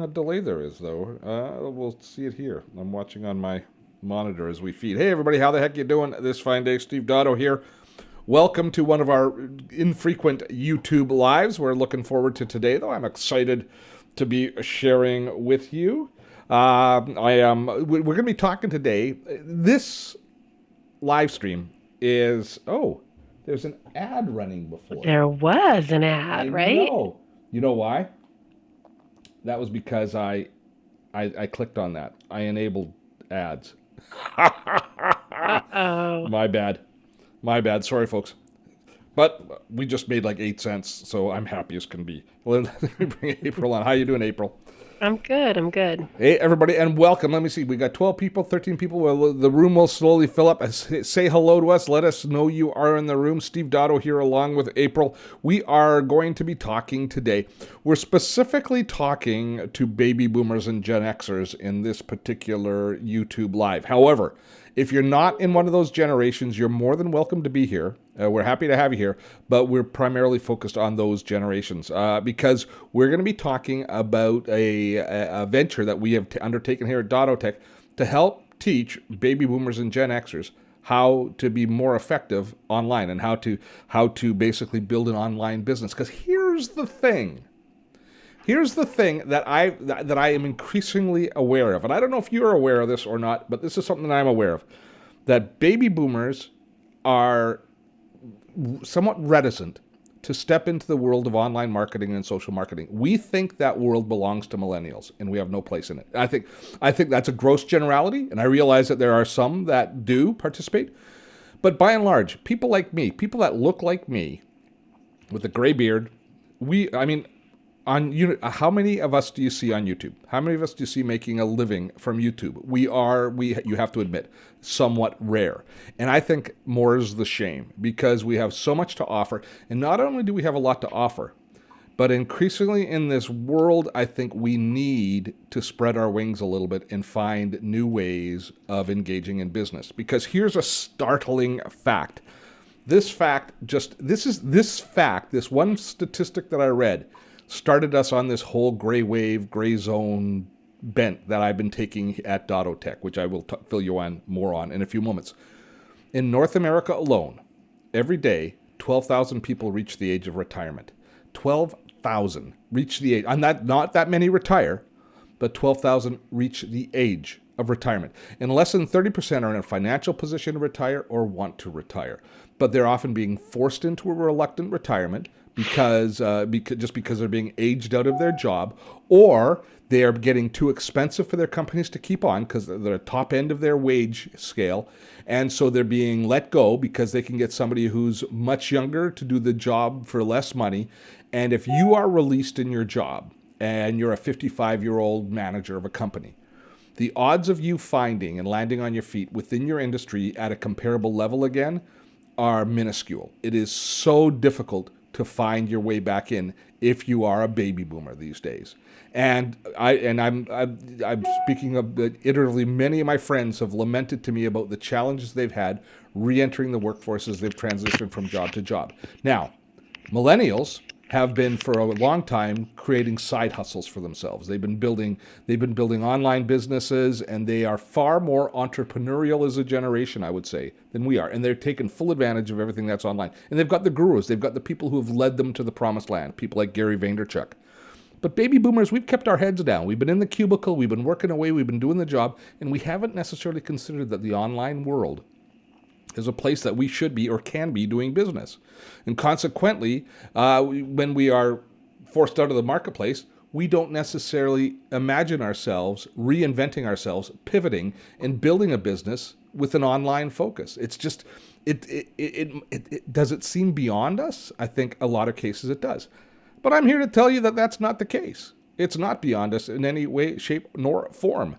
kind of delay there is, though. We'll see it here. I'm watching on my monitor as we feed. Hey, everybody, how the heck you doing this fine day? Steve Dotto here. Welcome to one of our infrequent YouTube lives. We're looking forward to today, though. I'm excited to be sharing with you. We're going to be talking today. This live stream is, there's an ad running before. There was an I ad, right? know. You know why? That was because I clicked on that. I enabled ads. Uh-oh. My bad. My bad. Sorry, folks. But we just made like 8 cents, so I'm happy as can be. Let me bring April on. How you doing, April? I'm good. I'm good. Hey, everybody, and welcome. Let me see. We got 12 people, 13 people. Well, the room will slowly fill up. Say hello to us. Let us know you are in the room. Steve Dotto here along with April. We are going to be talking today. We're specifically talking to baby boomers and Gen Xers in this particular YouTube Live. However, if you're not in one of those generations, you're more than welcome to be here. We're happy to have you here, but we're primarily focused on those generations because we're going to be talking about a venture that we have undertaken here at Dottotech to help teach baby boomers and Gen Xers how to be more effective online and how to basically build an online business. Because here's the thing. Here's the thing that I am increasingly aware of, and I don't know if you're aware of this or not, but this is something that I'm aware of, that baby boomers are somewhat reticent to step into the world of online marketing and social marketing. We think that world belongs to millennials, and we have no place in it. I think that's a gross generality, and I realize that there are some that do participate, but by and large, people like me, people that look like me, with a gray beard, how many of us do you see on YouTube? How many of us do you see making a living from YouTube? You have to admit, somewhat rare. And I think more is the shame because we have so much to offer. And not only do we have a lot to offer, but increasingly in this world, I think we need to spread our wings a little bit and find new ways of engaging in business. Because here's a startling fact. This one statistic that I read started us on this whole gray wave, gray zone bent that I've been taking at Dottotech, which I will fill you on more on in a few moments. In North America alone, every day, 12,000 people reach the age of retirement. 12,000 reach the age, and not that many retire, but 12,000 reach the age of retirement. And less than 30% are in a financial position to retire or want to retire. But they're often being forced into a reluctant retirement because they're being aged out of their job, or they are getting too expensive for their companies to keep on because they're at the top end of their wage scale, and so they're being let go because they can get somebody who's much younger to do the job for less money. And if you are released in your job and you're a 55-year-old manager of a company, the odds of you finding and landing on your feet within your industry at a comparable level again are minuscule. It is so difficult to find your way back in if you are a baby boomer these days. And I'm speaking of iteratively, many of my friends have lamented to me about the challenges they've had re-entering the workforce as they've transitioned from job to job. Now, millennials have been for a long time creating side hustles for themselves. They've been building online businesses, and they are far more entrepreneurial as a generation, I would say, than we are. And they're taking full advantage of everything that's online. And they've got the gurus. They've got the people who have led them to the promised land, people like Gary Vaynerchuk. But baby boomers, we've kept our heads down. We've been in the cubicle, we've been working away, we've been doing the job, and we haven't necessarily considered that the online world is a place that we should be or can be doing business. And consequently, when we are forced out of the marketplace, we don't necessarily imagine ourselves reinventing ourselves, pivoting, and building a business with an online focus. It's just, does it seem beyond us? I think a lot of cases it does. But I'm here to tell you that that's not the case. It's not beyond us in any way, shape, nor form.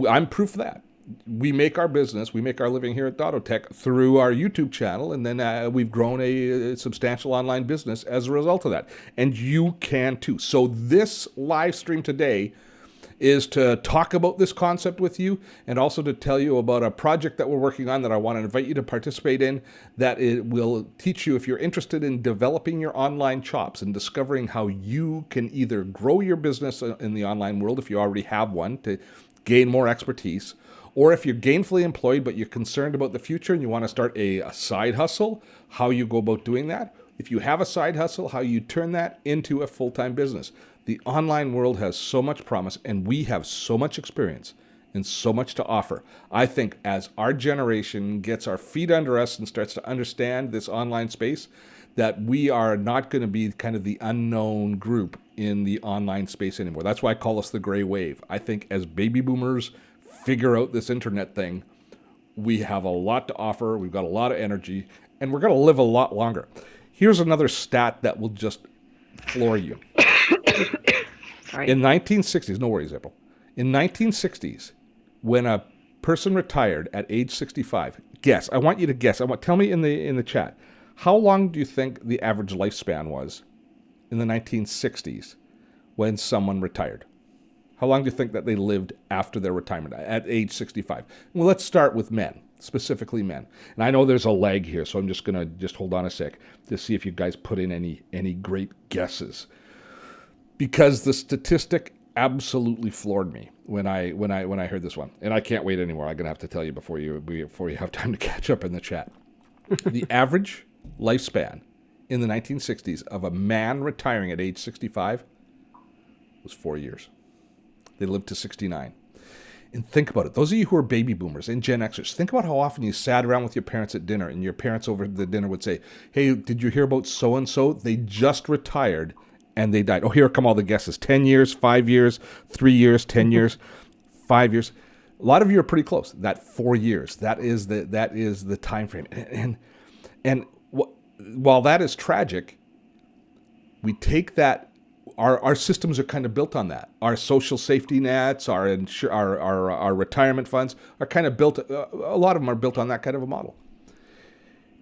I'm proof of that. We make our business, we make our living here at Dottotech through our YouTube channel, and then we've grown a substantial online business as a result of that. And you can too. So this live stream today is to talk about this concept with you and also to tell you about a project that we're working on that I want to invite you to participate in, that it will teach you, if you're interested in developing your online chops and discovering how you can either grow your business in the online world if you already have one to gain more expertise, or if you're gainfully employed but you're concerned about the future and you want to start a side hustle, how you go about doing that. If you have a side hustle, how you turn that into a full-time business. The online world has so much promise, and we have so much experience and so much to offer. I think as our generation gets our feet under us and starts to understand this online space, that we are not going to be kind of the unknown group in the online space anymore. That's why I call us the gray wave. I think as baby boomers figure out this internet thing, we have a lot to offer. We've got a lot of energy, and we're going to live a lot longer. Here's another stat that will just floor you. Sorry. In 1960s, no worries, April. In 1960s, when a person retired at age 65, guess. I want you to guess. Tell me in the chat. How long do you think the average lifespan was in the 1960s when someone retired? How long do you think that they lived after their retirement at age 65? Well, let's start with men, specifically men. And I know there's a lag here, so I'm just going to hold on a sec to see if you guys put in any great guesses. Because the statistic absolutely floored me when I heard this one, and I can't wait anymore. I'm gonna have to tell you before you have time to catch up in the chat. The average lifespan in the 1960s of a man retiring at age 65 was 4 years. They lived to 69. And think about it. Those of you who are baby boomers and Gen Xers, think about how often you sat around with your parents at dinner, and your parents over the dinner would say, "Hey, did you hear about so and so? They just retired." And they died. Oh, here come all the guesses. 10 years, 5 years, 3 years, 10 years, 5 years. A lot of you are pretty close. That 4 years, that is the time frame. And while that is tragic, we take that, our systems are kind of built on that. Our social safety nets, our retirement funds are kind of built, a lot of them are built on that kind of a model.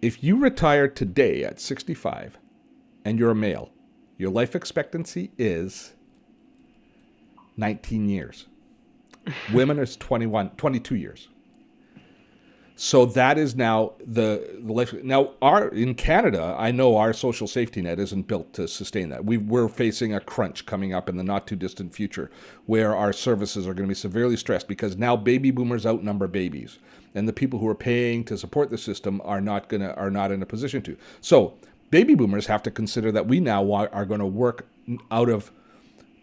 If you retire today at 65 and you're a male, your life expectancy is 19 years. Women is 22 years. So that is now the life. Now, in Canada, I know our social safety net isn't built to sustain that. We're facing a crunch coming up in the not too distant future where our services are going to be severely stressed because now baby boomers outnumber babies. And the people who are paying to support the system are not in a position to. So baby boomers have to consider that we now are going to work out of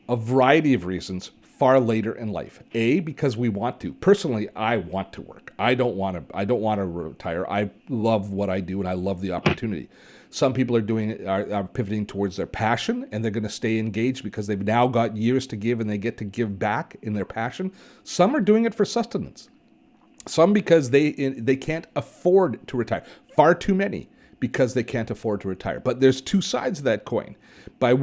a variety of reasons far later in life. A, because we want to. Personally, I want to work. I don't want to retire. I love what I do and I love the opportunity. Some people are pivoting towards their passion, and they're going to stay engaged because they've now got years to give and they get to give back in their passion. Some are doing it for sustenance. Some because they can't afford to retire. Far too many because they can't afford to retire. But there's two sides of that coin. By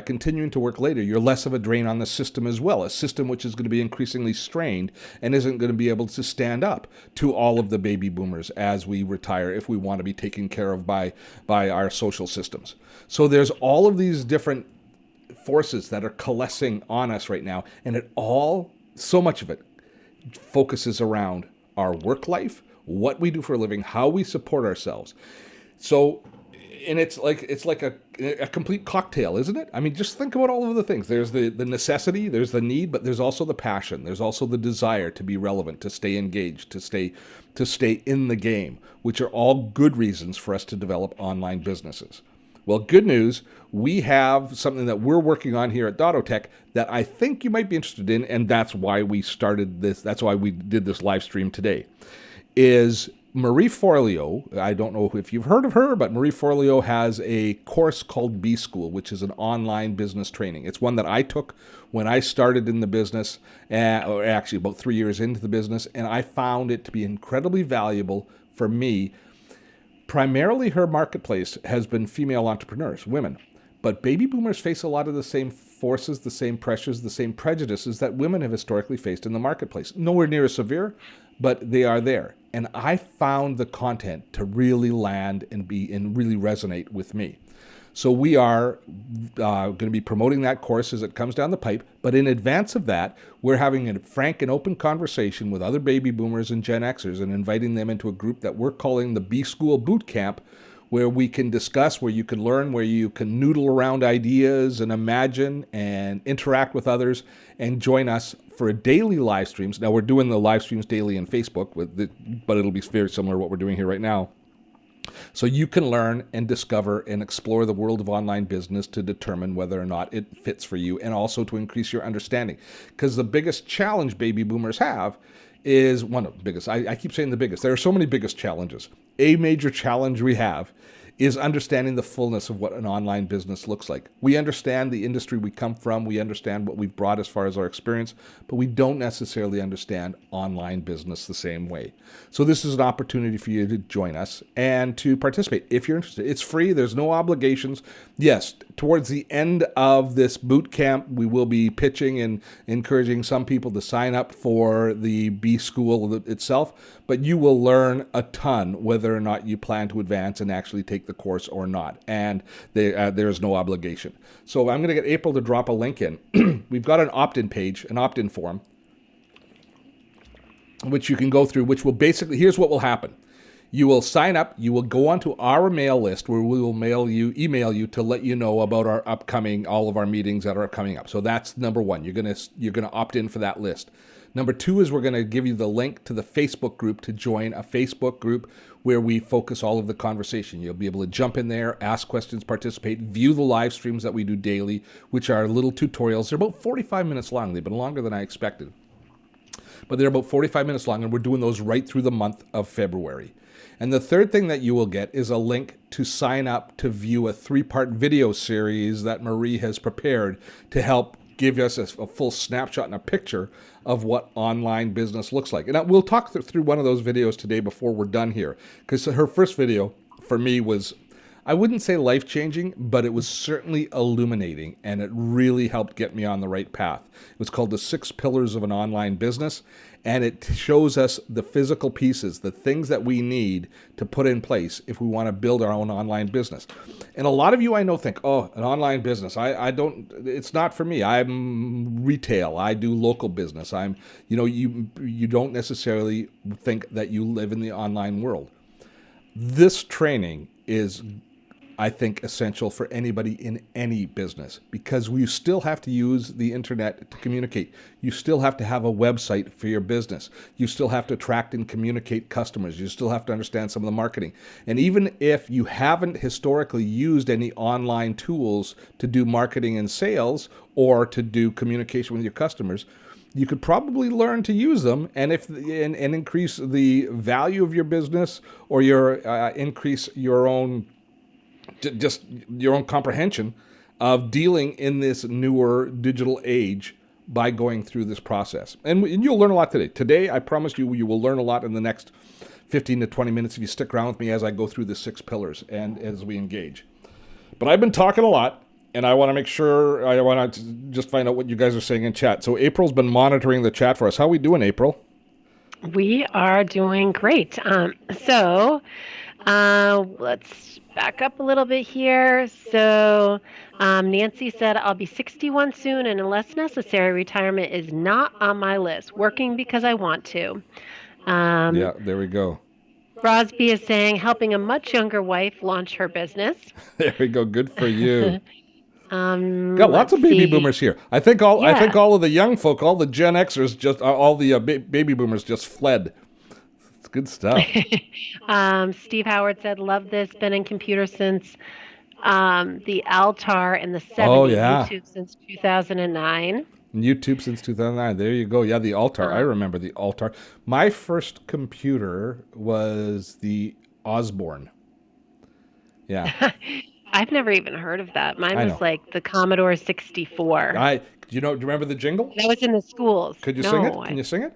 continuing to work later, you're less of a drain on the system as well, a system which is going to be increasingly strained and isn't going to be able to stand up to all of the baby boomers as we retire if we want to be taken care of by our social systems. So there's all of these different forces that are coalescing on us right now, and so much of it focuses around our work life, what we do for a living, how we support ourselves. So, and it's like a complete cocktail, isn't it? I mean, just think about all of the things. There's the necessity, there's the need, but there's also the passion. There's also the desire to be relevant, to stay engaged, to stay in the game, which are all good reasons for us to develop online businesses. Well, good news, we have something that we're working on here at Dottotech that I think you might be interested in, and that's why we started this. That's why we did this live stream today, is Marie Forleo. I don't know if you've heard of her, but Marie Forleo has a course called B School, which is an online business training. It's one that I took when I started in the business, or actually about 3 years into the business, and I found it to be incredibly valuable for me. Primarily, her marketplace has been female entrepreneurs, women. But baby boomers face a lot of the same forces, the same pressures, the same prejudices that women have historically faced in the marketplace. Nowhere near as severe, but they are there. And I found the content to really land and really resonate with me. So we are going to be promoting that course as it comes down the pipe. But in advance of that, we're having a frank and open conversation with other baby boomers and Gen Xers and inviting them into a group that we're calling the B School Boot Camp, where we can discuss, where you can learn, where you can noodle around ideas and imagine and interact with others and join us for daily live streams. Now, we're doing the live streams daily in Facebook, but it'll be very similar to what we're doing here right now. So you can learn and discover and explore the world of online business to determine whether or not it fits for you, and also to increase your understanding. Because the biggest challenge baby boomers have is one of the biggest. I keep saying the biggest. There are so many biggest challenges. A major challenge we have is understanding the fullness of what an online business looks like. We understand the industry we come from. We understand what we've brought as far as our experience, but we don't necessarily understand online business the same way. So this is an opportunity for you to join us and to participate if you're interested. It's free. There's no obligations. Yes, towards the end of this boot camp, we will be pitching and encouraging some people to sign up for the B School itself, but you will learn a ton whether or not you plan to advance and actually take the course or not. And there is no obligation. So I'm going to get April to drop a link in. We've got an opt-in page, an opt-in form, which you can go through, which will basically, here's what will happen. You will sign up, you will go onto our mail list where we will email you to let you know about our all of our meetings that are coming up. So that's number one. You're gonna opt in for that list. Number two is we're going to give you the link to the Facebook group to join a Facebook group where we focus all of the conversation. You'll be able to jump in there, ask questions, participate, view the live streams that we do daily, which are little tutorials. They're about 45 minutes long. They've been longer than I expected. But they're about 45 minutes long, and we're doing those right through the month of February. And the third thing that you will get is a link to sign up to view a 3-part video series that Marie has prepared to help give us a full snapshot and a picture of what online business looks like. And we'll talk through one of those videos today before we're done here, because her first video for me was, I wouldn't say life-changing, but it was certainly illuminating, and it really helped get me on the right path. It was called The 6 Pillars of an Online Business, and it shows us the physical pieces, the things that we need to put in place if we want to build our own online business. And a lot of you I know think, oh, an online business, it's not for me. I'm retail. I do local business. You don't necessarily think that you live in the online world. This training is, I think, essential for anybody in any business, because you still have to use the internet to communicate. You still have to have a website for your business. You still have to attract and communicate customers. You still have to understand some of the marketing. And even if you haven't historically used any online tools to do marketing and sales or to do communication with your customers, you could probably learn to use them and increase the value of your business, or increase your own comprehension of dealing in this newer digital age by going through this process. And you'll learn a lot today. Today, I promise you will learn a lot in the next 15 to 20 minutes if you stick around with me as I go through the 6 pillars and as we engage. But I've been talking a lot, and I want to make sure, I want to just find out what you guys are saying in chat. So April's been monitoring the chat for us. How are we doing, April? We are doing great. Let's back up a little bit here. So Nancy said, I'll be 61 soon, and unless necessary, retirement is not on my list. Working because I want to. Yeah, there we go. Rosby is saying, helping a much younger wife launch her business. There we go. Good for you. Got lots of baby boomers here. I think all of the young folk, all the Gen Xers, all the baby boomers just fled. It's good stuff. Steve Howard said, love this. Been in computer since the Altar in the 70s. Oh, yeah. YouTube since 2009. YouTube since 2009. There you go. Yeah, the Altar. I remember the Altar. My first computer was the Osborne. Yeah. I've never even heard of that. Mine was like the Commodore 64. Do you remember the jingle? That was in the schools. Could you sing it? Can you sing it?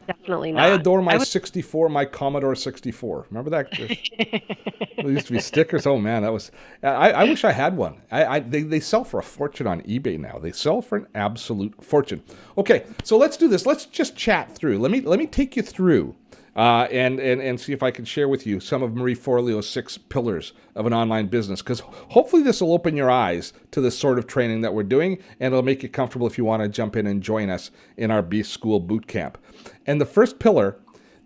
Definitely not. I adore my 64, my Commodore 64. Remember that? There used to be stickers. Oh man, that was. I wish I had one. They sell for a fortune on eBay now. They sell for an absolute fortune. Okay, so let's do this. Let's just chat through. Let me take you through and see if I can share with you some of Marie Forleo's 6 pillars of an online business, because hopefully this will open your eyes to the sort of training that we're doing, and it'll make you comfortable if you want to jump in and join us in our B-School boot camp. And the first pillar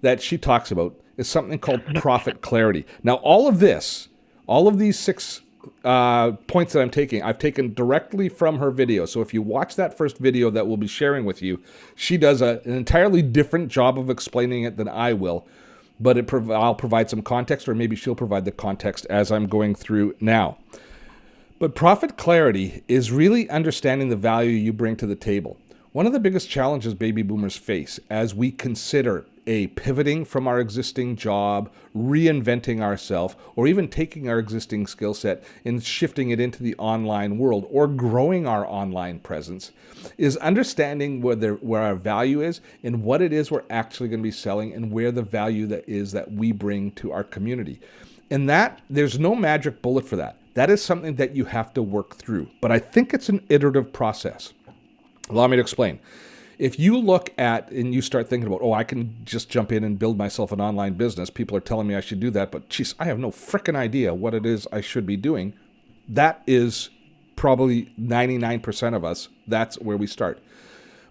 that she talks about is something called profit clarity. Now, all of these 6 points that I'm taking, I've taken directly from her video. So if you watch that first video that we'll be sharing with you, she does an entirely different job of explaining it than I will. But I'll provide some context, or maybe she'll provide the context as I'm going through now. But profit clarity is really understanding the value you bring to the table. One of the biggest challenges baby boomers face as we consider pivoting from our existing job, reinventing ourselves, or even taking our existing skill set and shifting it into the online world, or growing our online presence, is understanding where our value is and what it is we're actually going to be selling, and where the value that we bring to our community. And that, there's no magic bullet for that. That is something that you have to work through. But I think it's an iterative process. Allow me to explain. If you look at and you start thinking about, I can just jump in and build myself an online business. People are telling me I should do that, but geez, I have no frickin' idea what it is I should be doing. That is probably 99% of us. That's where we start.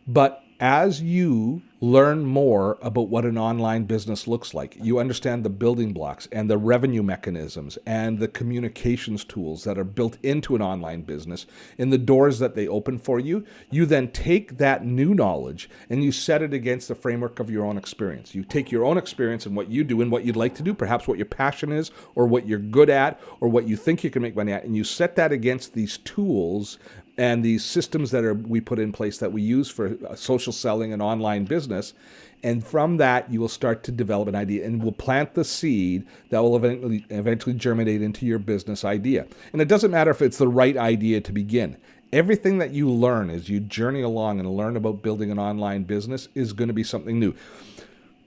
But as you learn more about what an online business looks like, you understand the building blocks and the revenue mechanisms and the communications tools that are built into an online business and the doors that they open for you, you then take that new knowledge and you set it against the framework of your own experience. You take your own experience and what you do and what you'd like to do, perhaps what your passion is or what you're good at or what you think you can make money at, and you set that against these tools and these systems that we put in place that we use for social selling and online business. And from that, you will start to develop an idea and will plant the seed that will eventually germinate into your business idea. And it doesn't matter if it's the right idea to begin. Everything that you learn as you journey along and learn about building an online business is going to be something new.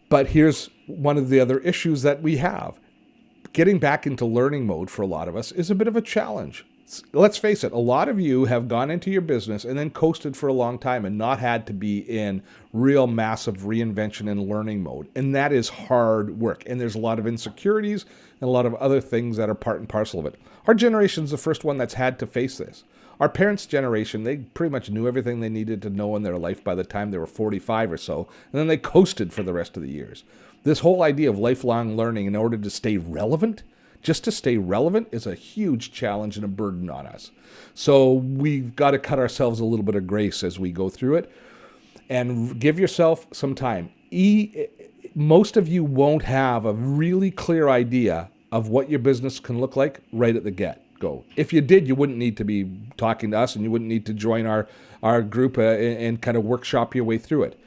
But here's one of the other issues that we have. Getting back into learning mode for a lot of us is a bit of a challenge. Let's face it, a lot of you have gone into your business and then coasted for a long time and not had to be in real massive reinvention and learning mode. And that is hard work. And there's a lot of insecurities and a lot of other things that are part and parcel of it. Our generation's the first one that's had to face this. Our parents' generation, they pretty much knew everything they needed to know in their life by the time they were 45 or so, and then they coasted for the rest of the years. This whole idea of lifelong learning in order to stay relevant, just to stay relevant, is a huge challenge and a burden on us. So we've got to cut ourselves a little bit of grace as we go through it and give yourself some time. Most of you won't have a really clear idea of what your business can look like right at the get-go. If you did, you wouldn't need to be talking to us and you wouldn't need to join our group and kind of workshop your way through it.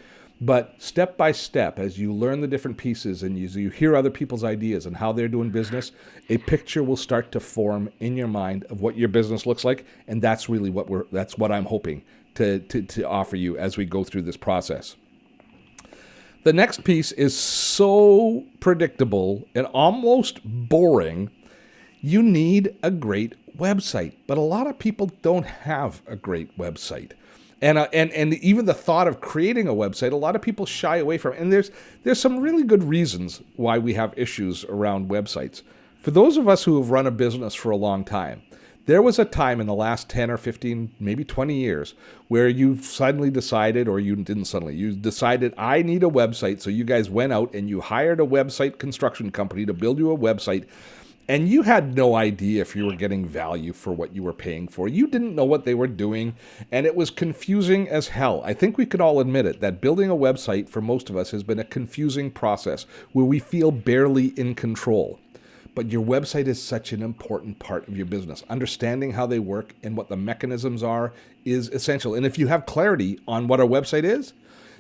But step by step, as you learn the different pieces and you hear other people's ideas and how they're doing business, a picture will start to form in your mind of what your business looks like, and that's really what I'm hoping to offer you as we go through this process. The next piece is so predictable and almost boring. You need a great website, but a lot of people don't have a great website. And even the thought of creating a website, a lot of people shy away from it. And there's some really good reasons why we have issues around websites. For those of us who have run a business for a long time, there was a time in the last 10 or 15, maybe 20 years where you suddenly decided, or you didn't suddenly, you decided, I need a website. So you guys went out and you hired a website construction company to build you a website. And you had no idea if you were getting value for what you were paying for. You didn't know what they were doing, and it was confusing as hell. I think we could all admit it, that building a website for most of us has been a confusing process where we feel barely in control. But your website is such an important part of your business. Understanding how they work and what the mechanisms are is essential. And if you have clarity on what a website is,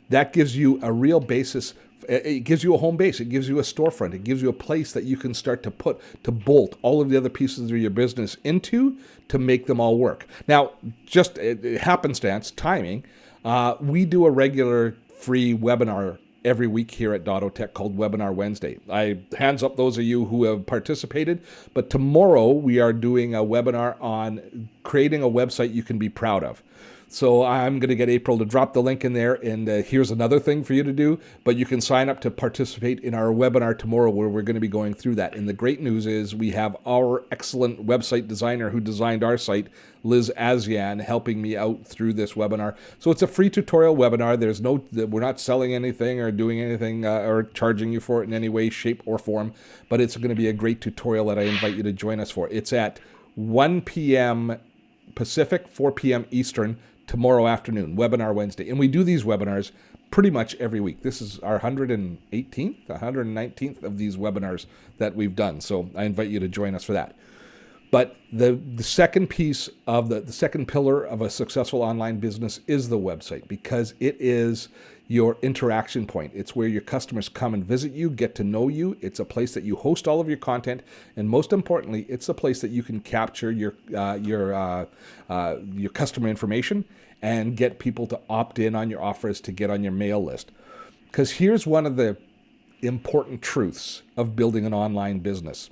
that gives you a real basis. It gives you a home base. It gives you a storefront. It gives you a place that you can start to bolt all of the other pieces of your business into to make them all work. Now, just happenstance, timing, we do a regular free webinar every week here at Dottotech called Webinar Wednesday. Hands up those of you who have participated, but tomorrow we are doing a webinar on creating a website you can be proud of. So I'm going to get April to drop the link in there. And here's another thing for you to do. But you can sign up to participate in our webinar tomorrow where we're going to be going through that. And the great news is we have our excellent website designer who designed our site, Liz Azian, helping me out through this webinar. So it's a free tutorial webinar. We're not selling anything or doing anything or charging you for it in any way, shape, or form. But it's going to be a great tutorial that I invite you to join us for. It's at 1 p.m. Pacific, 4 p.m. Eastern, tomorrow afternoon, Webinar Wednesday. And we do these webinars pretty much every week. This is our 118th, 119th of these webinars that we've done. So I invite you to join us for that. But the second piece of the second pillar of a successful online business is the website, because it is your interaction point. It's where your customers come and visit you, get to know you. It's a place that you host all of your content, and most importantly, it's a place that you can capture your customer information and get people to opt in on your offers to get on your mail list. Because here's one of the important truths of building an online business.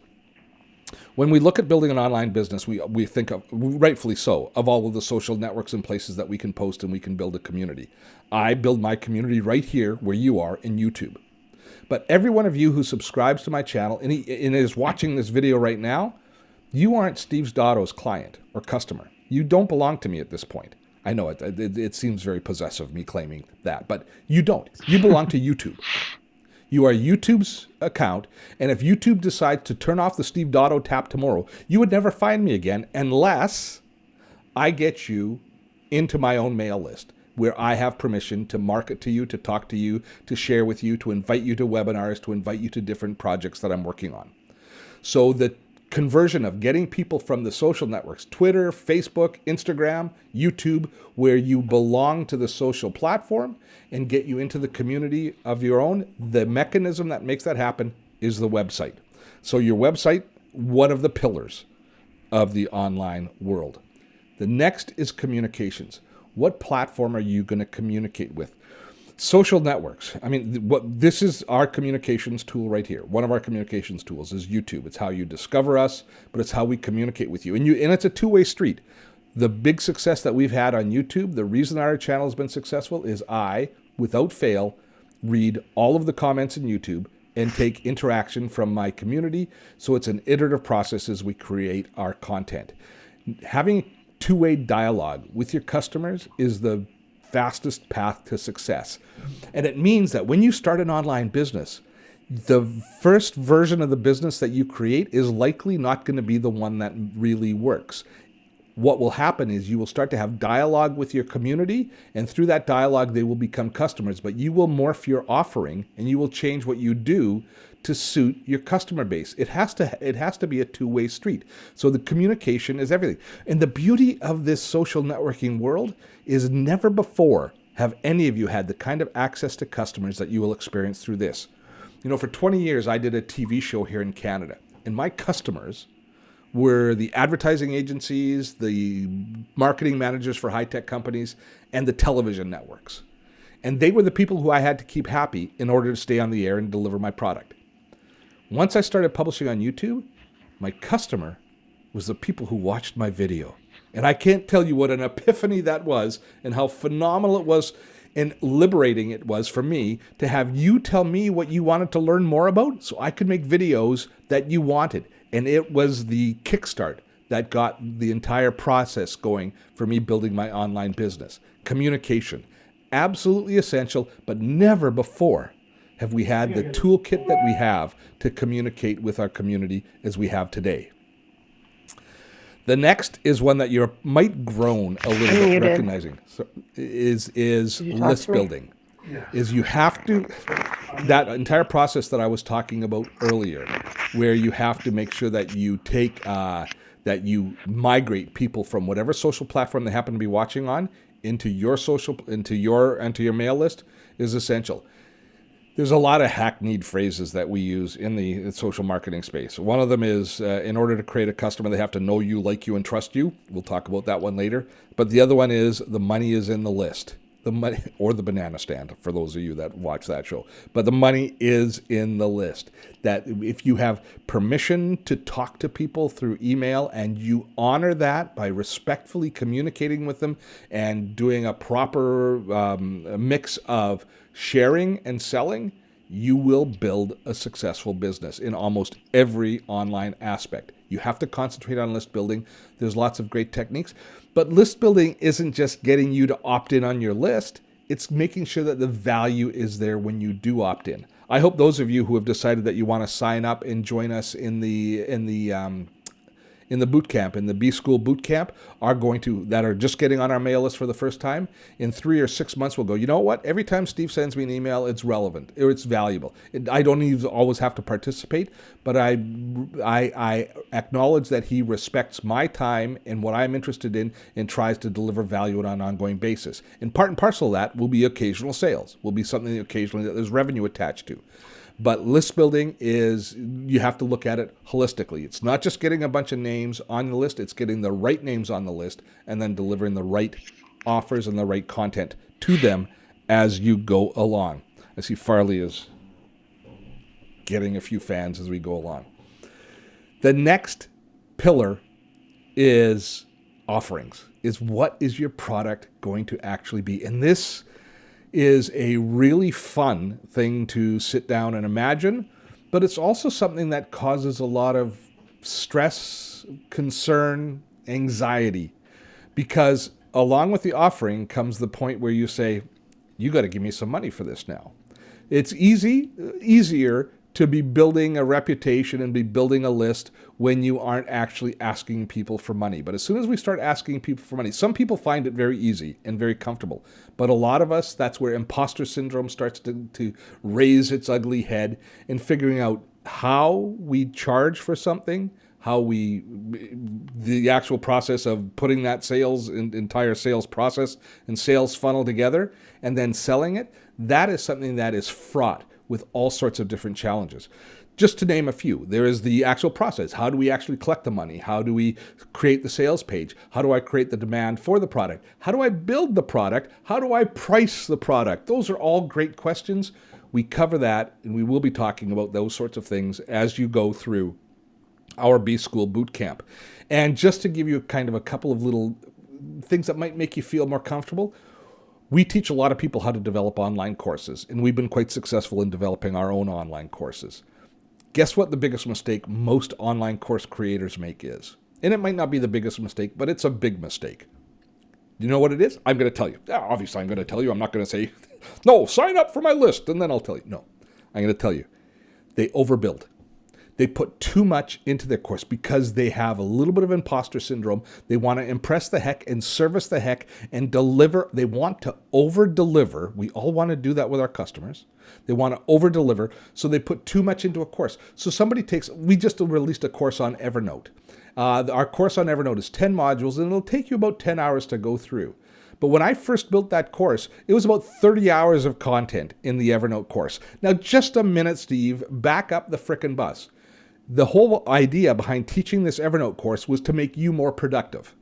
When we look at building an online business, we think of, rightfully so, of all of the social networks and places that we can post and we can build a community. I build my community right here where you are in YouTube. But every one of you who subscribes to my channel and is watching this video right now, you aren't Steve's Dotto's client or customer. You don't belong to me at this point. I know it seems very possessive, me claiming that, but you don't. You belong to YouTube. You are YouTube's account, and if YouTube decides to turn off the Steve Dotto tab tomorrow, you would never find me again unless I get you into my own mail list, where I have permission to market to you, to talk to you, to share with you, to invite you to webinars, to invite you to different projects that I'm working on. So the conversion of getting people from the social networks, Twitter, Facebook, Instagram, YouTube, where you belong to the social platform, and get you into the community of your own, the mechanism that makes that happen is the website. So your website, one of the pillars of the online world. The next is communications. What platform are you going to communicate with? Social networks. I mean, this is our communications tool right here. One of our communications tools is YouTube. It's how you discover us, but it's how we communicate with you. And it's a two-way street. The big success that we've had on YouTube, the reason our channel has been successful is I, without fail, read all of the comments in YouTube and take interaction from my community. So it's an iterative process as we create our content. Having two-way dialogue with your customers is the fastest path to success. And it means that when you start an online business, the first version of the business that you create is likely not going to be the one that really works. What will happen is you will start to have dialogue with your community, and through that dialogue, they will become customers, but you will morph your offering and you will change what you do to suit your customer base. It has to be a two-way street. So the communication is everything. And the beauty of this social networking world is never before have any of you had the kind of access to customers that you will experience through this. You know, for 20 years, I did a TV show here in Canada, and my customers were the advertising agencies, the marketing managers for high-tech companies, and the television networks. And they were the people who I had to keep happy in order to stay on the air and deliver my product. Once I started publishing on YouTube, my customer was the people who watched my video. And I can't tell you what an epiphany that was and how phenomenal it was and liberating it was for me to have you tell me what you wanted to learn more about so I could make videos that you wanted. And it was the kickstart that got the entire process going for me building my online business. Communication, absolutely essential, but never before have we had the toolkit that we have to communicate with our community as we have today. The next is one that you might groan a little bit recognizing. So is list building. Is you have to, that entire process that I was talking about earlier, where you have to make sure that you take, that you migrate people from whatever social platform they happen to be watching on into your your mail list is essential. There's a lot of hackneyed phrases that we use in the social marketing space. One of them is, in order to create a customer, they have to know you, like you, and trust you. We'll talk about that one later. But the other one is, the money is in the list. the money, or the banana stand for those of you that watch that show. But the money is in the list. That if you have permission to talk to people through email and you honor that by respectfully communicating with them and doing a proper mix of sharing and selling, you will build a successful business in almost every online aspect. You have to concentrate on list building. There's lots of great techniques, but list building isn't just getting you to opt in on your list. It's making sure that the value is there when you do opt in. I hope those of you who have decided that you want to sign up and join us in the boot camp, in the B School boot camp, that are just getting on our mail list for the first time, in 3 or 6 months, we'll go, you know what? Every time Steve sends me an email, it's relevant or it's valuable. I don't even always have to participate, but I acknowledge that he respects my time and what I'm interested in and tries to deliver value on an ongoing basis. And part and parcel of that will be occasional sales, will be something occasionally that there's revenue attached to. But list building you have to look at it holistically. It's not just getting a bunch of names on the list, it's getting the right names on the list and then delivering the right offers and the right content to them as you go along. I see Farley is getting a few fans as we go along. The next pillar is offerings, is what is your product going to actually be? And this is a really fun thing to sit down and imagine, but it's also something that causes a lot of stress, concern, anxiety, because along with the offering comes the point where you say, you got to give me some money for this now. It's easier to be building a reputation and be building a list when you aren't actually asking people for money. But as soon as we start asking people for money, some people find it very easy and very comfortable. But a lot of us, that's where imposter syndrome starts to raise its ugly head, and figuring out how we charge for something, the actual process of putting that entire sales process and sales funnel together and then selling it, that is something that is fraught with all sorts of different challenges. Just to name a few, there is the actual process. How do we actually collect the money? How do we create the sales page? How do I create the demand for the product? How do I build the product? How do I price the product? Those are all great questions. We cover that, and we will be talking about those sorts of things as you go through our B School boot camp. And just to give you kind of a couple of little things that might make you feel more comfortable, we teach a lot of people how to develop online courses, and we've been quite successful in developing our own online courses. Guess what the biggest mistake most online course creators make is? And it might not be the biggest mistake, but it's a big mistake. You know what it is? I'm going to tell you. Obviously, I'm going to tell you. I'm not going to say, no, sign up for my list, and then I'll tell you. No, I'm going to tell you. They overbuild. They put too much into their course because they have a little bit of imposter syndrome. They want to impress the heck and service the heck and deliver. They want to over-deliver. We all want to do that with our customers. They want to over-deliver, so they put too much into a course. So we just released a course on Evernote. Our course on Evernote is 10 modules, and it'll take you about 10 hours to go through. But when I first built that course, it was about 30 hours of content in the Evernote course. Now, just a minute, Steve, back up the frickin' bus. The whole idea behind teaching this Evernote course was to make you more productive.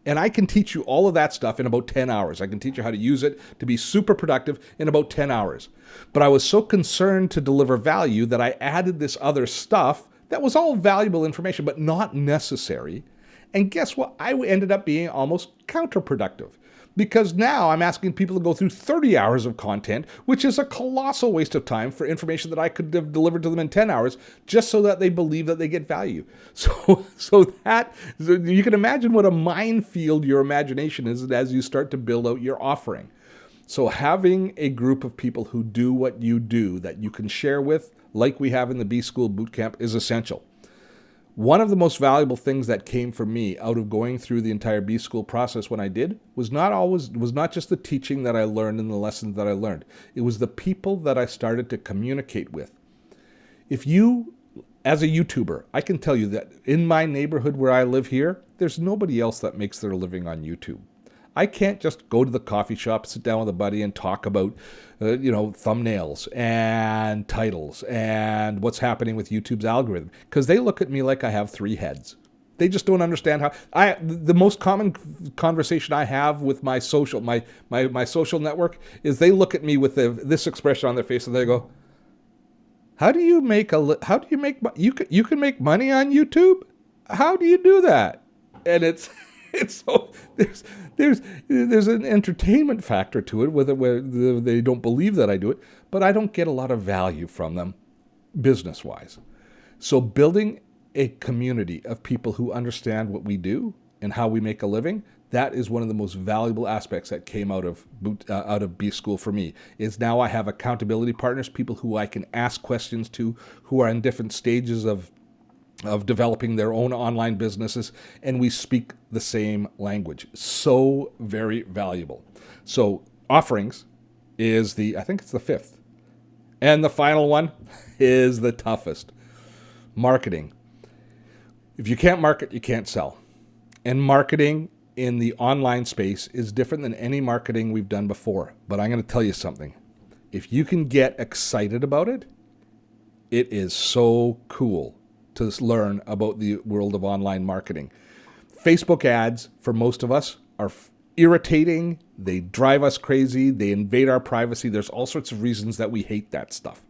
And I can teach you all of that stuff in about 10 hours. I can teach you how to use it to be super productive in about 10 hours. But I was so concerned to deliver value that I added this other stuff that was all valuable information, but not necessary. And guess what? I ended up being almost counterproductive. Because now I'm asking people to go through 30 hours of content, which is a colossal waste of time for information that I could have delivered to them in 10 hours, just so that they believe that they get value. So you can imagine what a minefield your imagination is as you start to build out your offering. So having a group of people who do what you do that you can share with, like we have in the B School Bootcamp, is essential. One of the most valuable things that came for me out of going through the entire B School process when I did was not just the teaching that I learned and the lessons that I learned. It was the people that I started to communicate with. If you, as a YouTuber, I can tell you that in my neighborhood where I live here, there's nobody else that makes their living on YouTube. I can't just go to the coffee shop, sit down with a buddy and talk about, thumbnails and titles and what's happening with YouTube's algorithm, because they look at me like I have 3 heads. They just don't understand how. The most common conversation I have with my social my social network is they look at me with this expression on their face and they go, how do you make you can make money on YouTube? How do you do that? And it's so there's an entertainment factor to it, where they don't believe that I do it, but I don't get a lot of value from them business wise. So building a community of people who understand what we do and how we make a living, that is one of the most valuable aspects that came out of B School for me. Is now I have accountability partners, people who I can ask questions to, who are in different stages of developing their own online businesses, and we speak the same language. So very valuable. So offerings is I think it's the fifth. And the final one is the toughest. Marketing. If you can't market, you can't sell. And marketing in the online space is different than any marketing we've done before. But I'm going to tell you something. If you can get excited about it, it is so cool to learn about the world of online marketing. Facebook ads, for most of us, are irritating. They drive us crazy. They invade our privacy. There's all sorts of reasons that we hate that stuff.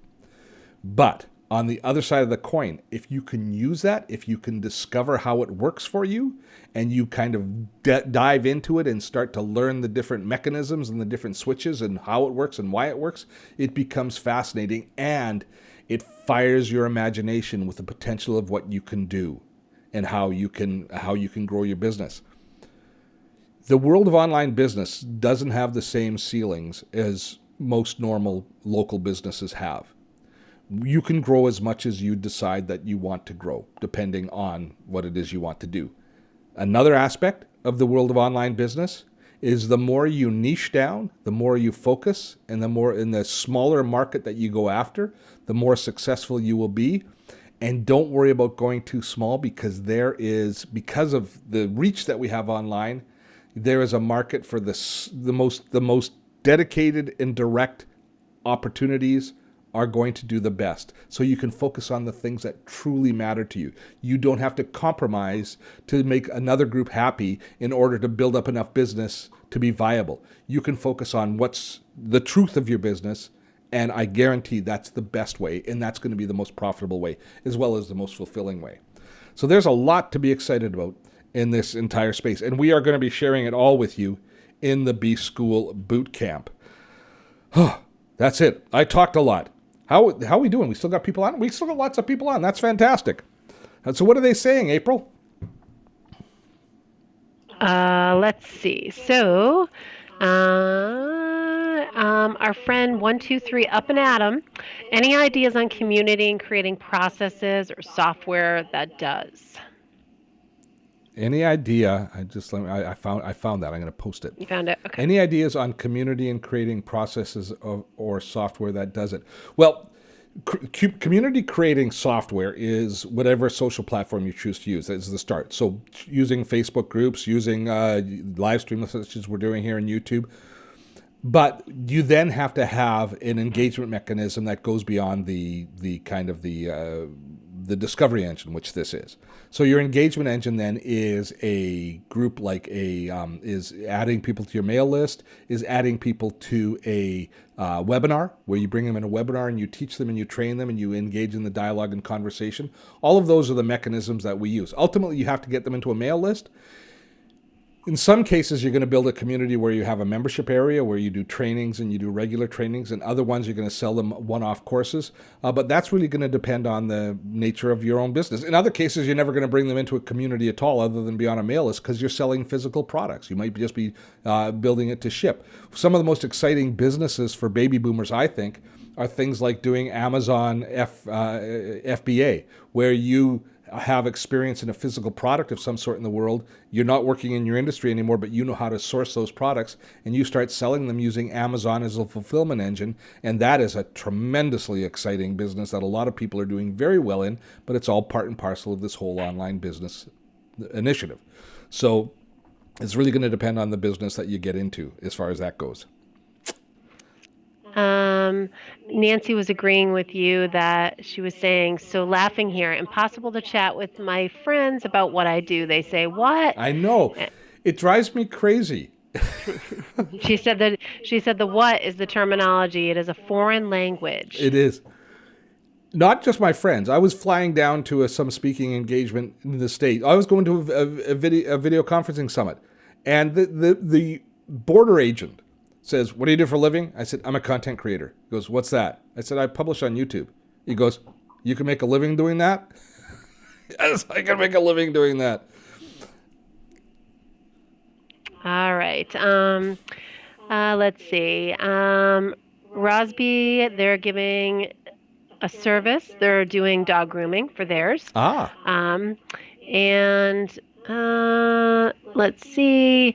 But on the other side of the coin, if you can use that, if you can discover how it works for you, and you kind of dive into it and start to learn the different mechanisms and the different switches and how it works and why it works, it becomes fascinating, and it fires your imagination with the potential of what you can do and how you can grow your business. The world of online business doesn't have the same ceilings as most normal local businesses have. You can grow as much as you decide that you want to grow, depending on what it is you want to do. Another aspect of the world of online business is the more you niche down, the more you focus, and the more in the smaller market that you go after, the more successful you will be. And don't worry about going too small, because because of the reach that we have online, there is a market for the most dedicated and direct opportunities are going to do the best. So you can focus on the things that truly matter to you. You don't have to compromise to make another group happy in order to build up enough business to be viable. You can focus on what's the truth of your business, and I guarantee that's the best way, and that's going to be the most profitable way, as well as the most fulfilling way. So there's a lot to be excited about in this entire space, and we are going to be sharing it all with you in the B School Boot Camp. That's it. I talked a lot. How are we doing? We still got people on? We still got lots of people on. That's fantastic. So what are they saying, April? Let's see. So, our friend 123 Up and Adam, any ideas on community and creating processes or software that does? Any idea? I found that. I'm going to post it. You found it? Okay. Any ideas on community and creating processes or software that does it? Well, community creating software is whatever social platform you choose to use. That is the start. So using Facebook groups, using live streams such as we're doing here on YouTube. But you then have to have an engagement mechanism that goes beyond the kind of the discovery engine, which this is. So your engagement engine then is a group like is adding people to your mail list, is adding people to a webinar where you bring them in a webinar and you teach them and you train them and you engage in the dialogue and conversation. All of those are the mechanisms that we use. Ultimately, you have to get them into a mail list. In some cases, you're going to build a community where you have a membership area where you do trainings and you do regular trainings, and other ones you're going to sell them one-off courses. But that's really going to depend on the nature of your own business. In other cases, you're never going to bring them into a community at all other than be on a mail list because you're selling physical products. You might just be building it to ship. Some of the most exciting businesses for baby boomers, I think, are things like doing Amazon FBA, where you have experience in a physical product of some sort in the world. You're not working in your industry anymore, but you know how to source those products, and you start selling them using Amazon as a fulfillment engine, and that is a tremendously exciting business that a lot of people are doing very well in, but it's all part and parcel of this whole online business initiative. So it's really going to depend on the business that you get into as far as that goes. Nancy was agreeing with you that she was saying, so laughing here, impossible to chat with my friends about what I do. They say, what? I know. Eh, It drives me crazy. she said the what is the terminology. It is a foreign language. It is. Not just my friends. I was flying down to some speaking engagement in the state. I was going to a video conferencing summit, and the border agent says, "What do you do for a living?" I said, "I'm a content creator." He goes, "What's that?" I said, "I publish on YouTube." He goes, "You can make a living doing that?" Yes, I can make a living doing that. All right. Let's see. Rosby, they're giving a service. They're doing dog grooming for theirs. Ah, Um, and let's see.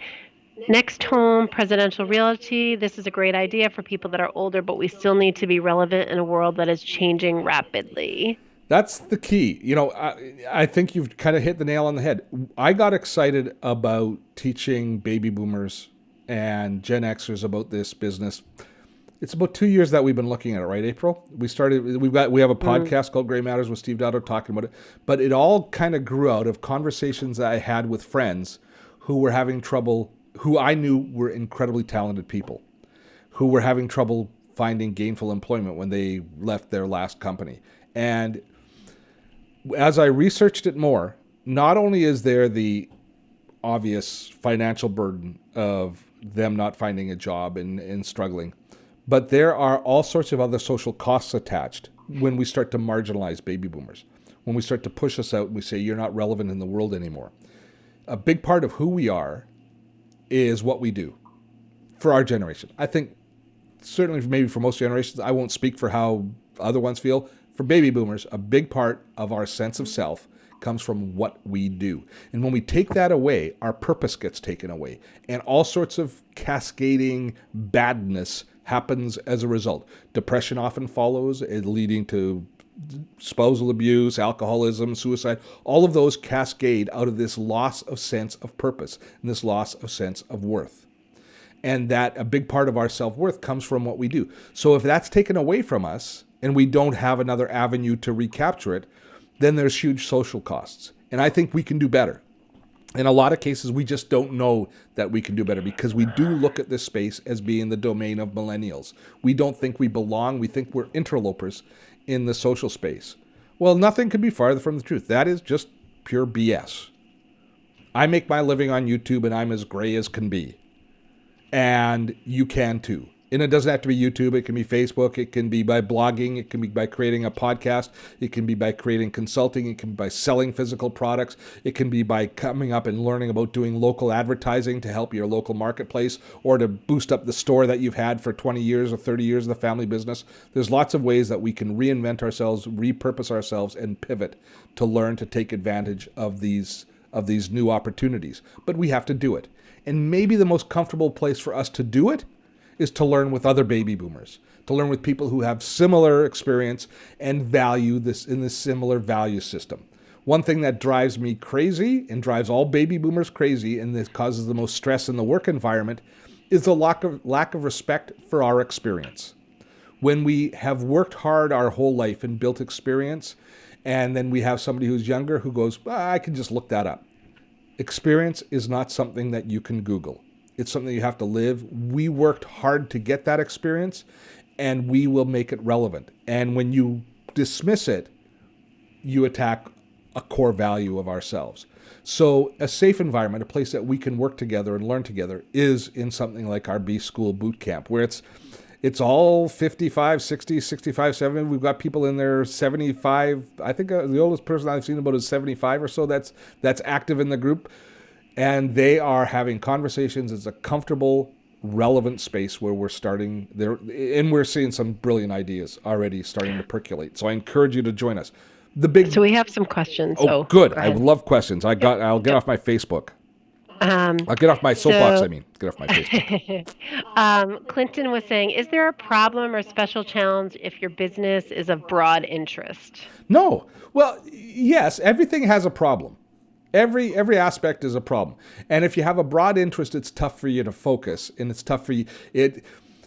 Next Home Presidential Realty. This is a great idea for people that are older, but we still need to be relevant in a world that is changing rapidly. that's the key. I think you've kind of hit the nail on the head. I got excited about teaching baby boomers and Gen Xers about this business. It's about 2 years that we've been looking at it, right, April? We have a podcast called Gray Matters with Steve Dotto talking about it. But it all kind of grew out of conversations that I had with friends who were having trouble, who I knew were incredibly talented people, who were having trouble finding gainful employment when they left their last company. And as I researched it more, not only is there the obvious financial burden of them not finding a job and struggling, but there are all sorts of other social costs attached when we start to marginalize baby boomers, when we start to push us out and we say, you're not relevant in the world anymore. A big part of who we are is what we do for our generation. I think certainly maybe for most generations, I won't speak for how other ones feel. For baby boomers, a big part of our sense of self comes from what we do. And when we take that away, our purpose gets taken away. And all sorts of cascading badness happens as a result. Depression often follows, leading to spousal abuse, alcoholism, suicide. All of those cascade out of this loss of sense of purpose and this loss of sense of worth. And that a big part of our self-worth comes from what we do. So if that's taken away from us and we don't have another avenue to recapture it, then there's huge social costs. And I think we can do better. In a lot of cases, we just don't know that we can do better because we do look at this space as being the domain of millennials. We don't think we belong. We think we're interlopers in the social space. Well, nothing could be farther from the truth. That is just pure BS. I make my living on YouTube and I'm as gray as can be. And you can too. And it doesn't have to be YouTube. It can be Facebook. It can be by blogging. It can be by creating a podcast. It can be by creating consulting. It can be by selling physical products. It can be by coming up and learning about doing local advertising to help your local marketplace or to boost up the store that you've had for 20 years or 30 years of the family business. There's lots of ways that we can reinvent ourselves, repurpose ourselves, and pivot to learn to take advantage of these new opportunities. But we have to do it. And maybe the most comfortable place for us to do it is to learn with other baby boomers, to learn with people who have similar experience and value this in this similar value system. One thing that drives me crazy and drives all baby boomers crazy and this causes the most stress in the work environment is the lack of respect for our experience. When we have worked hard our whole life and built experience, and then we have somebody who's younger who goes, I can just look that up. Experience is not something that you can Google. It's something you have to live. We worked hard to get that experience, and we will make it relevant. And when you dismiss it, you attack a core value of ourselves. So a safe environment, a place that we can work together and learn together, is in something like our B School boot camp, where it's all 55, 60, 65, 70. We've got people in there 75. I think the oldest person I've seen about is 75 or so that's active in the group. And they are having conversations. It's a comfortable, relevant space where we're starting there, and we're seeing some brilliant ideas already starting to percolate. So I encourage you to join us. So we have some questions. Oh, good. I love questions. I'll get off my Facebook. I'll get off my soapbox. Get off my Facebook. Clinton was saying, is there a problem or special challenge if your business is of broad interest? No. Well, yes, everything has a problem. Every aspect is a problem. And if you have a broad interest, it's tough for you to focus, and it's tough for you.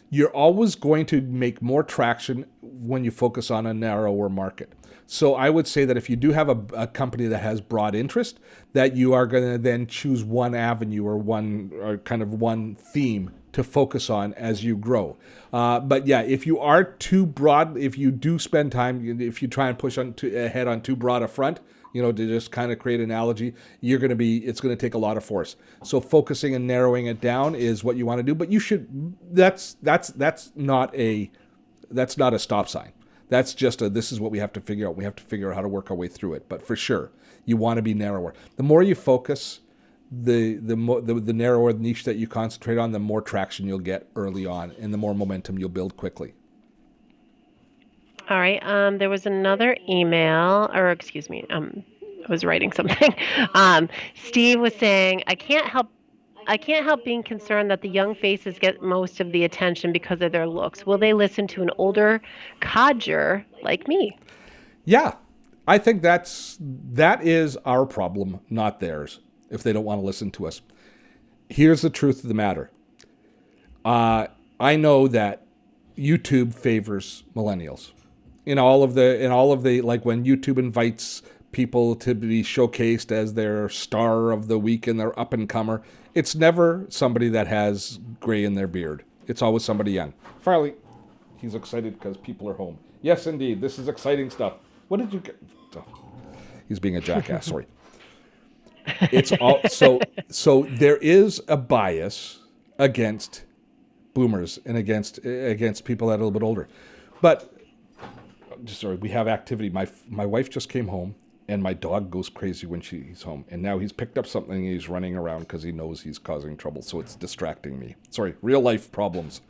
You're always going to make more traction when you focus on a narrower market. So I would say that if you do have a company that has broad interest, that you are going to then choose one avenue or kind of one theme to focus on as you grow. But yeah, if you are too broad, if you do spend time, if you try and push ahead on too broad a front, to just kind of create an analogy, it's going to take a lot of force. So focusing and narrowing it down is what you want to do, but you should, that's not a stop sign. That's just this is what we have to figure out. We have to figure out how to work our way through it. But for sure, you want to be narrower. The more you focus, the narrower niche that you concentrate on, the more traction you'll get early on and the more momentum you'll build quickly. All right. There was another email, or excuse me, I was writing something. Steve was saying, I can't help being concerned that the young faces get most of the attention because of their looks. Will they listen to an older codger like me? Yeah, I think that is our problem, not theirs, if they don't want to listen to us. Here's the truth of the matter. I know that YouTube favors millennials. In all of the like when YouTube invites people to be showcased as their star of the week and their up-and-comer, it's never somebody that has gray in their beard. It's always somebody young. Farley, he's excited because people are home. Yes, indeed. This is exciting stuff. What did you get? Oh, he's being a jackass. Sorry. It's all so there is a bias against boomers and against people that are a little bit older. But sorry, we have activity. My wife just came home. And my dog goes crazy when he's home. And now he's picked up something and he's running around because he knows he's causing trouble. So it's distracting me. Sorry, real life problems.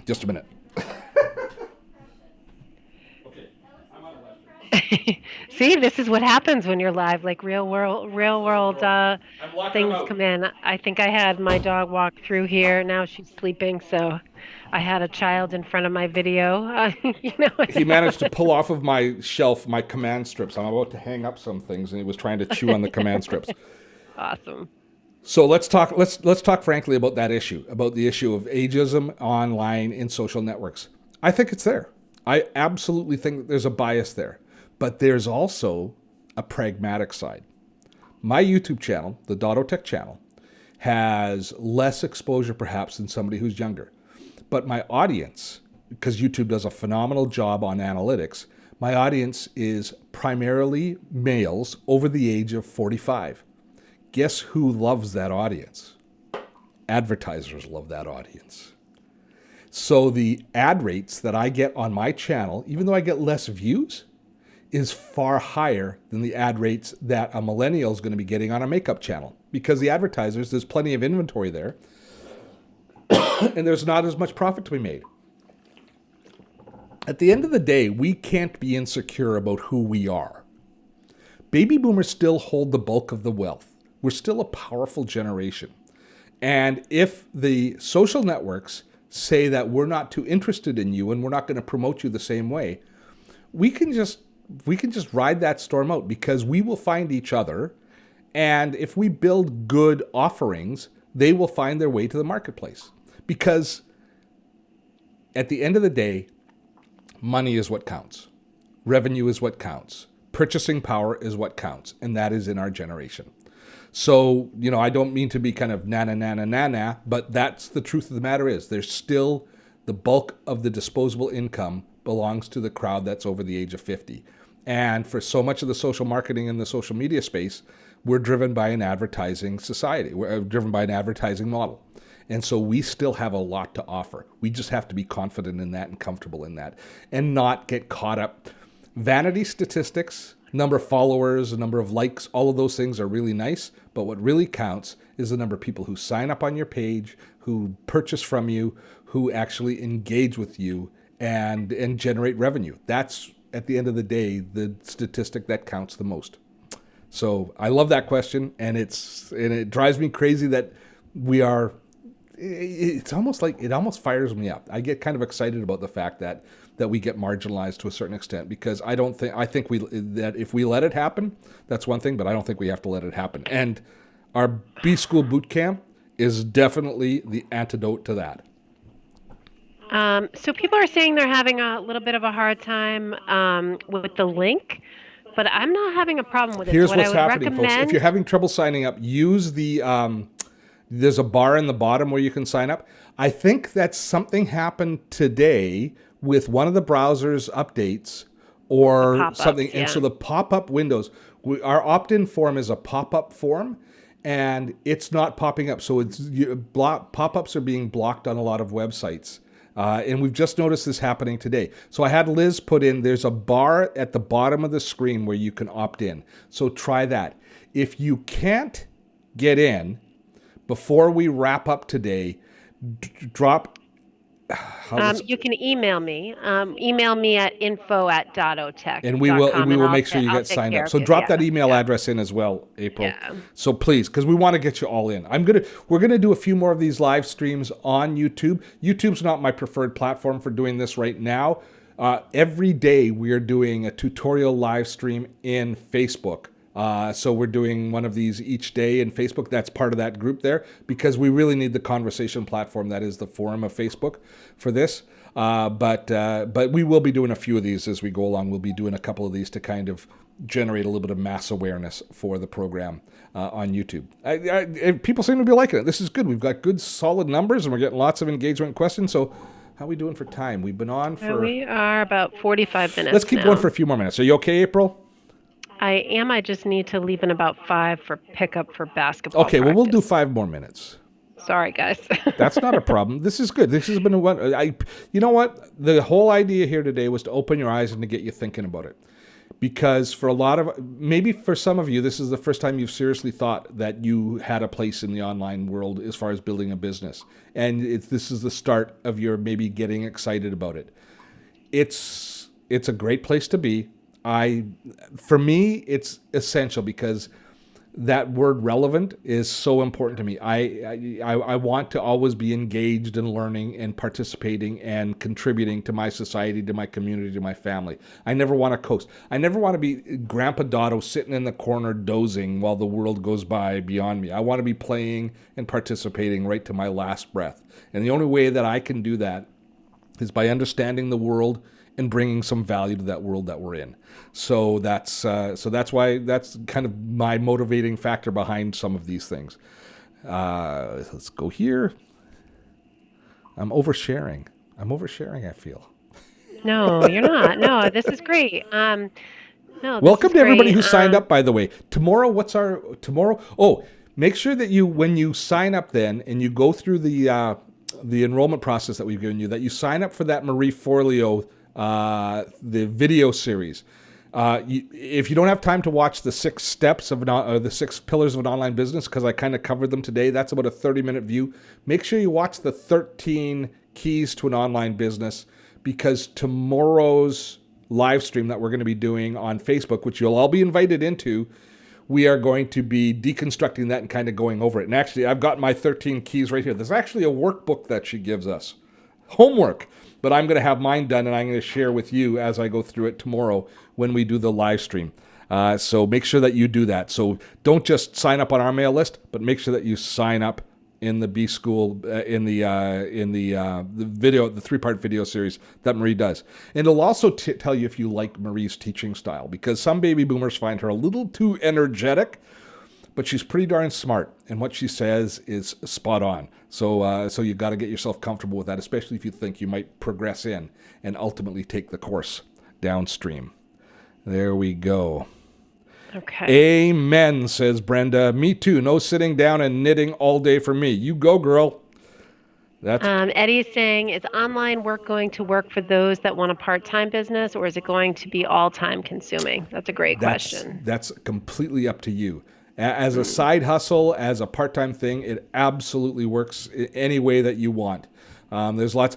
Just a minute. Okay, I'm on live. See, this is what happens when you're live, like real world things come in. I think I had my dog walk through here. Now she's sleeping, so I had a child in front of my video. He managed to pull off of my shelf my command strips. I'm about to hang up some things, and he was trying to chew on the command strips. Awesome. So let's talk. Let's talk frankly about that issue, about the issue of ageism online in social networks. I think it's there. I absolutely think that there's a bias there, but there's also a pragmatic side. My YouTube channel, the Dottotech channel, has less exposure perhaps than somebody who's younger. But my audience, because YouTube does a phenomenal job on analytics, my audience is primarily males over the age of 45. Guess who loves that audience? Advertisers love that audience. So the ad rates that I get on my channel, even though I get less views, is far higher than the ad rates that a millennial is going to be getting on a makeup channel. Because the advertisers, there's plenty of inventory there. And there's not as much profit to be made. At the end of the day, we can't be insecure about who we are. Baby boomers still hold the bulk of the wealth. We're still a powerful generation. And if the social networks say that we're not too interested in you and we're not going to promote you the same way, we can just ride that storm out because we will find each other. And if we build good offerings, they will find their way to the marketplace. Because at the end of the day, money is what counts. Revenue is what counts. Purchasing power is what counts. And that is in our generation. So, I don't mean to be kind of na, but that's the truth of the matter is there's still the bulk of the disposable income belongs to the crowd that's over the age of 50. And for so much of the social marketing and the social media space, we're driven by an advertising society. We're driven by an advertising model. And so we still have a lot to offer. We just have to be confident in that and comfortable in that and not get caught up. Vanity statistics, number of followers, the number of likes, all of those things are really nice. But what really counts is the number of people who sign up on your page, who purchase from you, who actually engage with you and generate revenue. That's, at the end of the day, the statistic that counts the most. So I love that question. And it drives me crazy that it's almost like it almost fires me up. I get kind of excited about the fact that we get marginalized to a certain extent because I think that if we let it happen, that's one thing, but I don't think we have to let it happen. And our B School boot camp is definitely the antidote to that. So people are saying they're having a little bit of a hard time with the link, but I'm not having a problem with it. So Here's what I what's would happening, folks. If you're recommend, having trouble signing up, use the there's a bar in the bottom where you can sign up. I think that something happened today with one of the browser's updates the or something. pop-ups, And so yeah. the pop-up windows, our opt-in form is a pop-up form and it's not popping up. So pop-ups are being blocked on a lot of websites. And we've just noticed this happening today. So I had Liz put in, there's a bar at the bottom of the screen where you can opt in. So try that. If you can't get in, before we wrap up today, drop how this, You can email me. Email me at and info@dototech.com, we and will make sure you I'll get take signed care up. of So you. drop that Yeah, email yeah, address in as well, April. yeah. So please, because we want to get you all in. We're gonna do a few more of these live streams on YouTube. YouTube's not my preferred platform for doing this right now. Every day we are doing a tutorial live stream in Facebook. So we're doing one of these each day in Facebook. That's part of that group there because we really need the conversation platform that is the forum of Facebook for this. But we will be doing a few of these as we go along. We'll be doing a couple of these to kind of generate a little bit of mass awareness for the program on YouTube. People seem to be liking it. This is good. We've got good solid numbers and we're getting lots of engagement questions. So how are we doing for time? We've been on for... We are about 45 Let's minutes keep going for now. a few more minutes. Are you okay, April? I am. I just need to leave in about 5 for pickup for basketball Okay, well, we'll do practice. 5 more minutes. Sorry, guys. That's not a problem. This is good. This has been you know what? The whole idea here today was to open your eyes and to get you thinking about it. Because for a lot of, maybe for some of you, this is the first time you've seriously thought that you had a place in the online world as far as building a business. And this is the start of your maybe getting excited about it. It's a great place to be. For me, it's essential because that word relevant is so important to me. I want to always be engaged in learning and participating and contributing to my society, to my community, to my family. I never want to coast. I never want to be Grandpa Dotto sitting in the corner dozing while the world goes by beyond me. I want to be playing and participating right to my last breath. And the only way that I can do that is by understanding the world and bringing some value to that world that we're in. So that's why that's kind of my motivating factor behind some of these things. Let's go here. I'm oversharing. I feel. No, you're not. No, this is great. No, this Welcome is to everybody great. who signed up, by the way. Tomorrow, what's our tomorrow? Oh, make sure that when you sign up then and you go through the enrollment process that we've given you, that you sign up for that Marie Forleo, the video series. If you don't have time to watch the 6 steps of the 6 pillars of an online business, because I kind of covered them today, that's about a 30-minute view. Make sure you watch the 13 keys to an online business, because tomorrow's live stream that we're going to be doing on Facebook, which you'll all be invited into, we are going to be deconstructing that and kind of going over it. And actually, I've got my 13 keys right here. There's actually a workbook that she gives us. Homework. But I'm going to have mine done and I'm going to share with you as I go through it tomorrow when we do the live stream. So make sure that you do that. So don't just sign up on our mail list, but make sure that you sign up in the B School in the video, the 3-part video series that Marie does. And it'll also tell you if you like Marie's teaching style, because some baby boomers find her a little too energetic, but she's pretty darn smart, and what she says is spot on. So you got to get yourself comfortable with that, especially if you think you might progress in and ultimately take the course downstream. There we go. Okay. Amen, says Brenda. Me too. No sitting down and knitting all day for me. You go, girl. That's Eddie's saying, is online work going to work for those that want a part-time business, or is it going to be all-time consuming? That's a great question. that's completely up to you. As a side hustle, as a part-time thing, it absolutely works any way that you want. There's lots.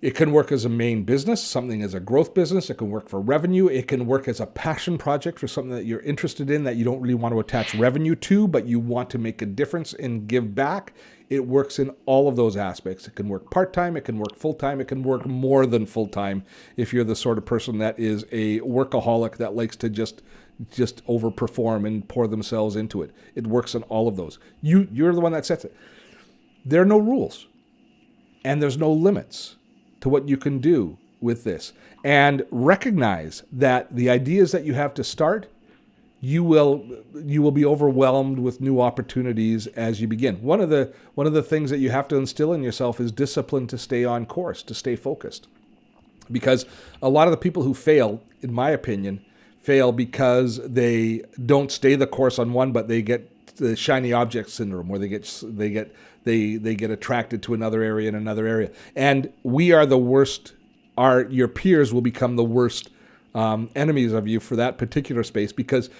It can work as a main business, something as a growth business. It can work for revenue. It can work as a passion project for something that you're interested in that you don't really want to attach revenue to, but you want to make a difference and give back. It works in all of those aspects. It can work part-time. It can work full-time. It can work more than full-time if you're the sort of person that is a workaholic that likes to just overperform and pour themselves into it. It works in all of those. You're the one that sets it. There are no rules. and there's no limits to what you can do with this. And recognize that the ideas that you have to start, you will be overwhelmed with new opportunities as you begin. One of the things that you have to instill in yourself is discipline to stay on course, to stay focused. Because a lot of the people who fail, in my opinion, fail because they don't stay the course on one, but they get the shiny object syndrome, where they get attracted to another area and another area. And we are the worst. Your peers will become the worst enemies of you for that particular space, because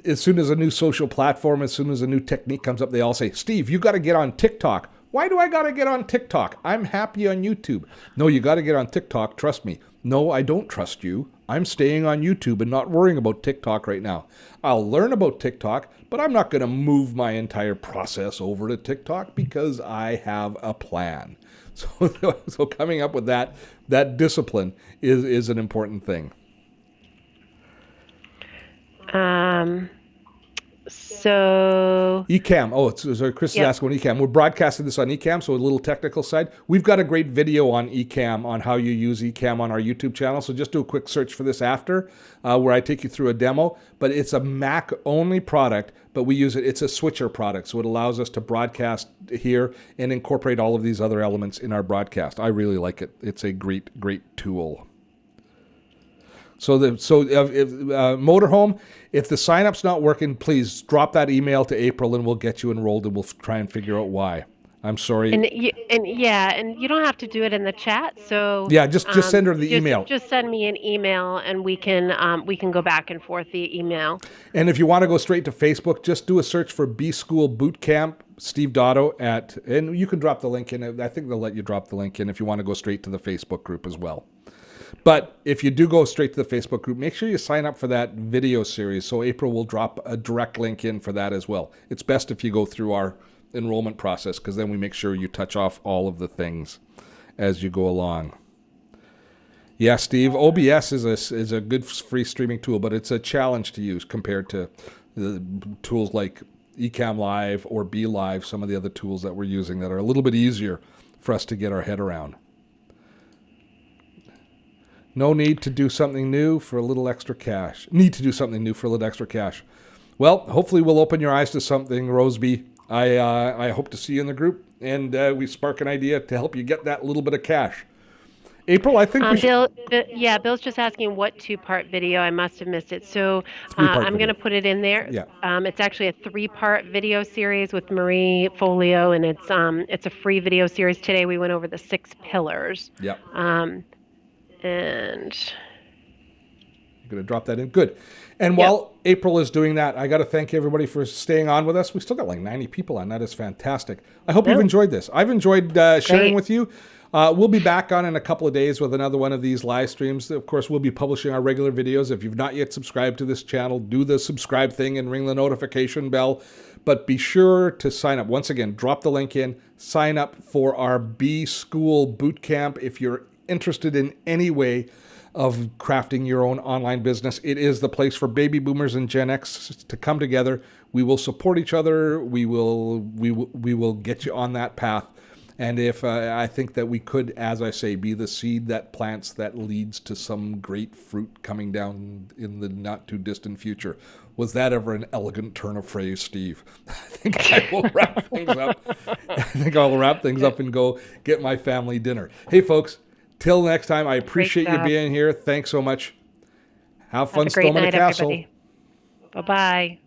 as soon as a new social platform, as soon as a new technique comes up, they all say, Steve, you got to get on TikTok. Why do I got to get on TikTok? I'm happy on YouTube. No, you got to get on TikTok. Trust me. No, I don't trust you. I'm staying on YouTube and not worrying about TikTok right now. I'll learn about TikTok, but I'm not going to move my entire process over to TikTok because I have a plan. So coming up with that discipline is an important thing. So Ecamm. Oh, so Chris is asking on Ecamm. We're broadcasting this on Ecamm, so a little technical side. We've got a great video on Ecamm, on how you use Ecamm on our YouTube channel. So just do a quick search for this after, where I take you through a demo. But it's a Mac-only product, but we use it. It's a switcher product, so it allows us to broadcast here and incorporate all of these other elements in our broadcast. I really like it. It's a great, great tool. So Motorhome, if the sign-up's not working, please drop that email to April and we'll get you enrolled and we'll try and figure out why. I'm sorry. And you don't have to do it in the chat. So yeah, just send her the email. Just send me an email and we can go back and forth via email. And if you want to go straight to Facebook, just do a search for B School Bootcamp Steve Dotto and you can drop the link in. I think they'll let you drop the link in if you want to go straight to the Facebook group as well. But if you do go straight to the Facebook group, make sure you sign up for that video series. So April will drop a direct link in for that as well. It's best if you go through our enrollment process, because then we make sure you touch off all of the things as you go along. Yeah, Steve, OBS is a good free streaming tool, but it's a challenge to use compared to the tools like Ecamm Live or Be Live, some of the other tools that we're using that are a little bit easier for us to get our head around. No need to do something new for a little extra cash. Well, hopefully we'll open your eyes to something, Roseby. I hope to see you in the group, and we spark an idea to help you get that little bit of cash. April, I think we should... Bill's just asking what two-part video. I must have missed it. So I'm going to put it in there. Yeah. It's actually a 3-part video series with Marie Folio, and it's a free video series. Today we went over the 6 pillars. Yep. And you're going to drop that in. Good. And while April is doing that, I got to thank everybody for staying on with us. We still got like 90 people on. That is fantastic. I hope you've enjoyed this. I've enjoyed sharing with you. We'll be back on in a couple of days with another one of these live streams. Of course, we'll be publishing our regular videos. If you've not yet subscribed to this channel, do the subscribe thing and ring the notification bell. But be sure to sign up. Once again, drop the link in. Sign up for our B School Bootcamp if you're interested in any way of crafting your own online business. It is the place for baby boomers and Gen X to come together. We will support each other. We will get you on that path. And if I think that we could, as I say, be the seed that plants that leads to some great fruit coming down in the not too distant future. Was that ever an elegant turn of phrase, Steve? I think I will wrap things up and go get my family dinner. Hey, folks. Till next time, I appreciate you being here. Thanks so much. Have fun storming the castle. Bye-bye.